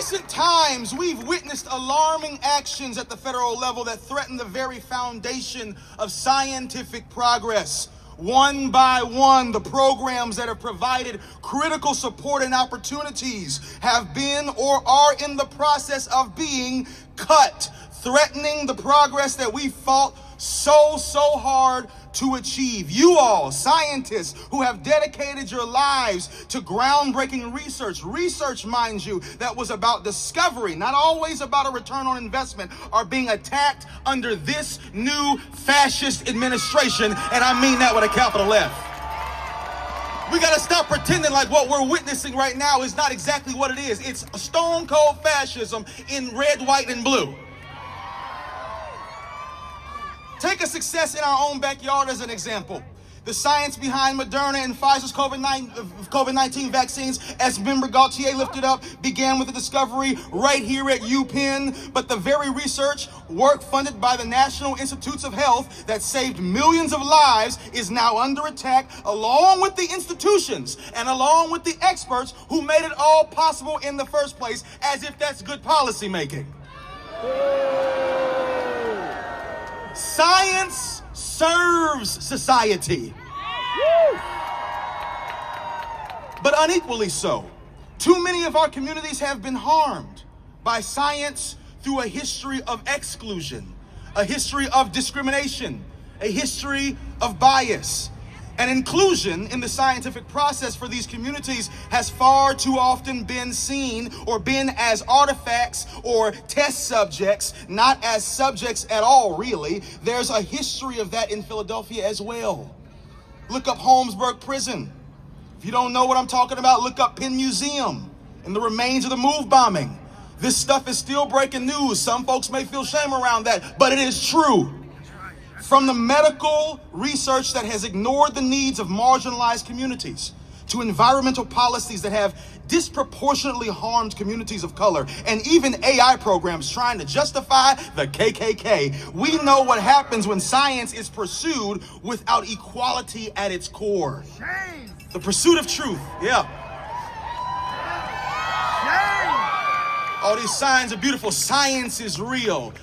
recent times, we've witnessed alarming actions at the federal level that threaten the very foundation of scientific progress. One by one, the programs that have provided critical support and opportunities have been or are in the process of being cut, threatening the progress that we fought so hard to achieve. You all, scientists who have dedicated your lives to groundbreaking research, mind you, that was about discovery, not always about a return on investment, are being attacked under this new fascist administration, and I mean that with a capital F. We gotta stop pretending like what we're witnessing right now is not exactly what it is. It's stone cold fascism in red, white, and blue. Take a success in our own backyard as an example. The science behind Moderna and Pfizer's COVID-19 vaccines, as Member Gaultier lifted up, began with the discovery right here at UPenn. But the very research work funded by the National Institutes of Health that saved millions of lives is now under attack, along with the institutions and along with the experts who made it all possible in the first place, as if that's good policy making. Science serves society, but unequally so. Too many of our communities have been harmed by science through a history of exclusion, a history of discrimination, a history of bias. And inclusion in the scientific process for these communities has far too often been seen or been as artifacts or test subjects, not as subjects at all, really. There's a history of that in Philadelphia as well. Look up Holmesburg Prison. If you don't know what I'm talking about, look up Penn Museum and the remains of the MOVE bombing. This stuff is still breaking news. Some folks may feel shame around that, but it is true. From the medical research that has ignored the needs of marginalized communities, to environmental policies that have disproportionately harmed communities of color, and even AI programs trying to justify the KKK, we know what happens when science is pursued without equality at its core. Shame. The pursuit of truth, yeah. Shame. All these signs are beautiful. Science is real.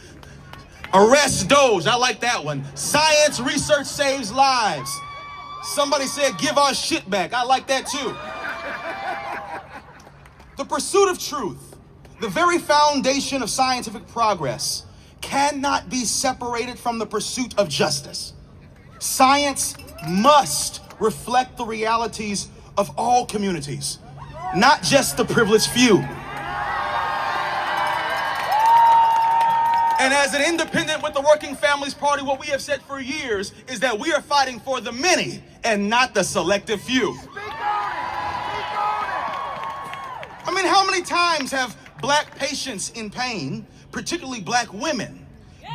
Arrest Doge, I like that one. Science research saves lives. Somebody said give our shit back. I like that too. The pursuit of truth, the very foundation of scientific progress, cannot be separated from the pursuit of justice. Science must reflect the realities of all communities, not just the privileged few. And as an independent with the Working Families Party, what we have said for years is that we are fighting for the many and not the selective few. I mean, how many times have black patients in pain, particularly black women,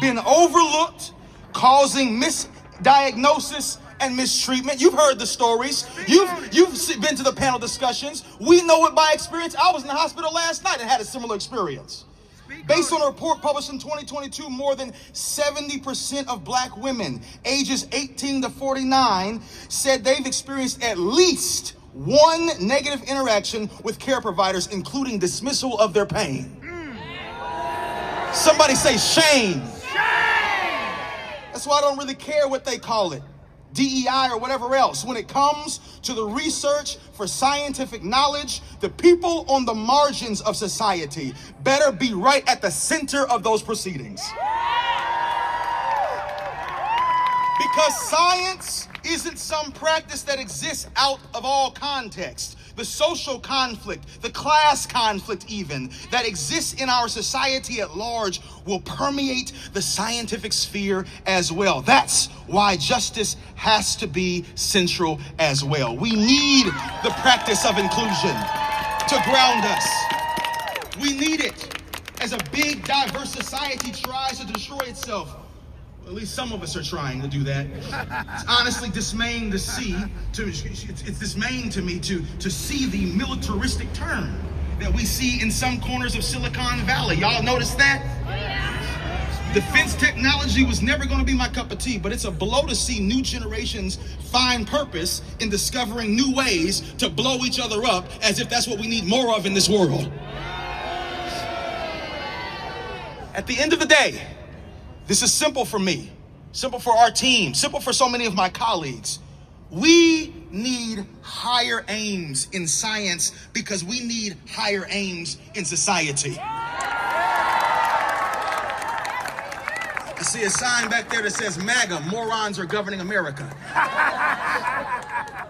been overlooked, causing misdiagnosis and mistreatment? You've heard the stories. You've been to the panel discussions. We know it by experience. I was in the hospital last night and had a similar experience. Based on a report published in 2022, more than 70% of black women ages 18 to 49 said they've experienced at least one negative interaction with care providers, including dismissal of their pain. Somebody say shame. Shame. That's why I don't really care what they call it, DEI or whatever else. When it comes to the research for scientific knowledge, the people on the margins of society better be right at the center of those proceedings. Because science isn't some practice that exists out of all context. The social conflict, the class conflict even, that exists in our society at large will permeate the scientific sphere as well. That's why justice has to be central as well. We need the practice of inclusion to ground us. We need it as a big, diverse society tries to destroy itself. At least some of us are trying to do that. It's honestly dismaying to see, it's dismaying to me to see the militaristic turn that we see in some corners of Silicon Valley. Y'all notice that? Defense technology was never going to be my cup of tea, but it's a blow to see new generations find purpose in discovering new ways to blow each other up as if that's what we need more of in this world. At the end of the day, this is simple for me, simple for our team, simple for so many of my colleagues. We need higher aims in science because we need higher aims in society. I see a sign back there that says MAGA, morons are governing America.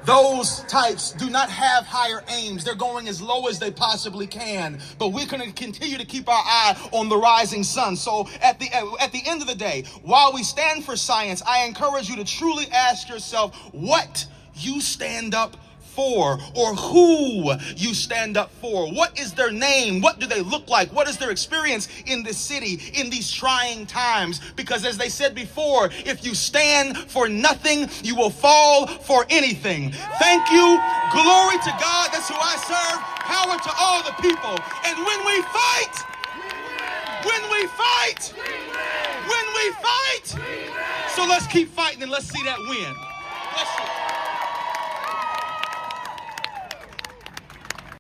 Those types do not have higher aims. They're going as low as they possibly can. But we're going to continue to keep our eye on the rising sun. So at the end of the day, while we stand for science, I encourage you to truly ask yourself what you stand up for, or who you stand up for. What is their name? What do they look like? What is their experience in this city in these trying times? Because as they said before, if you stand for nothing, you will fall for anything. Thank you. Glory to God. That's who I serve. Power to all the people. And when we fight, so let's keep fighting and let's see that win. Bless you.